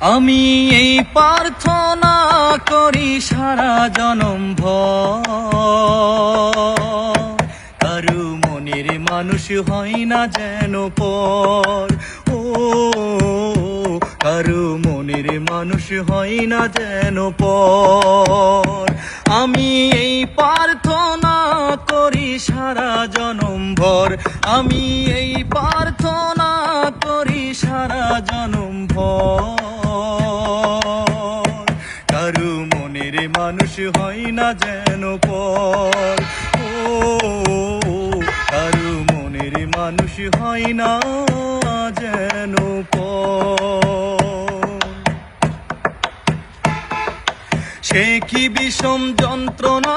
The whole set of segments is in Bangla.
আমি এই প্রার্থনা করি সারা জনম ভর, কারু মনের মানুষ হয় না যেন পর। ও কারু মনের মানুষ হয় না যেন পর। আমি এই প্রার্থনা করি সারা জনম ভর, আমি এই প্রার্থনা করি সারা জনম ভর। কারু মনের মানুষ হয় না যেন পর। ও কারু মনের মানুষ হয় না যেন পর। সে কি বিষম যন্ত্রণা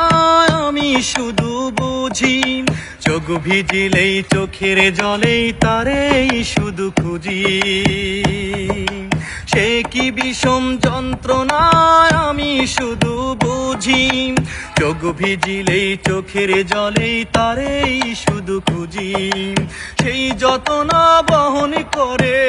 আমি শুধু বুঝি, চোখ ভিজিলেই চোখের জলেই তারেই শুধু খুঁজি। সে কি বিষম যন্ত্রণা আমি শুধু বুঝি, চোখ ভিজিলেই চোখের জলেই তারেই শুধু খুঁজি। সেই যতনা বহন করে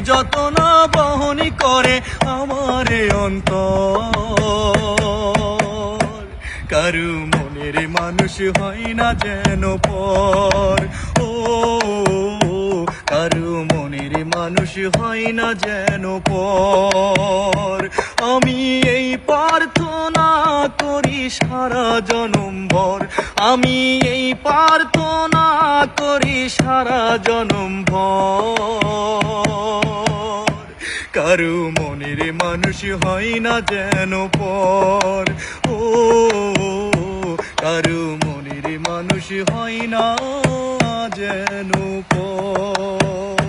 যতনা বহন করে আমার অন্তর। কারু মনের মানুষ হয় না যেন পর। ও কারু মনের মানুষ হয় না যেন পর। আমি এই প্রার্থনা করি সারা জনম ভর, আমি এই প্রার্থনা করি সারা জনম ভর। কারু মনের মানুষ হয় না যেন পর। ও কারু মনের মানুষ হয় না যেন পর।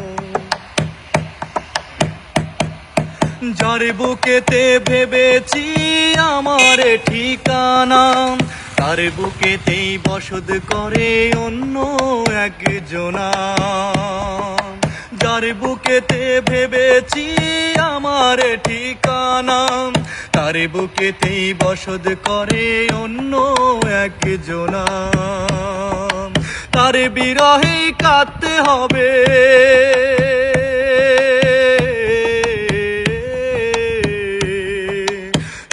যার বুকেতে ভেবেছি আমার ঠিকানা, তার বুকেতেই বসত করে অন্য একজনা। যার বুকেতে ভেবেছি আমার ঠিকানা, তার বুকেতেই বসত করে অন্য একজনা। তার বিরহেই কাঁদতে হবে,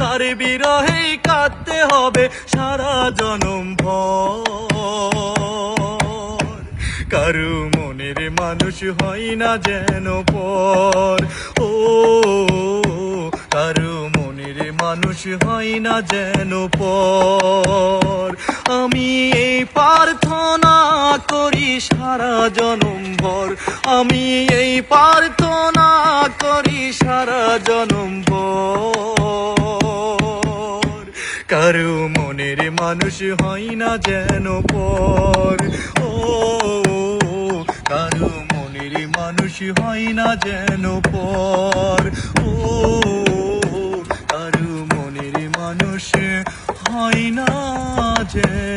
তার বিরহেই কাঁদতে হবে সারা জনম ভর। কারু মনের মানুষ হয় না যেন পর। ও কারু মনের মানুষ হয় না যেন পর। আমি এই প্রার্থনা করি সারা জনম ভর, আমি এই প্রার্থনা করি সারা জনম ভর। কারু মনের মানুষ হয় না যেন পর। ও কারু মনের মানুষ হয় না যেন পর। ও কারু মনের মানুষ হয় না যেন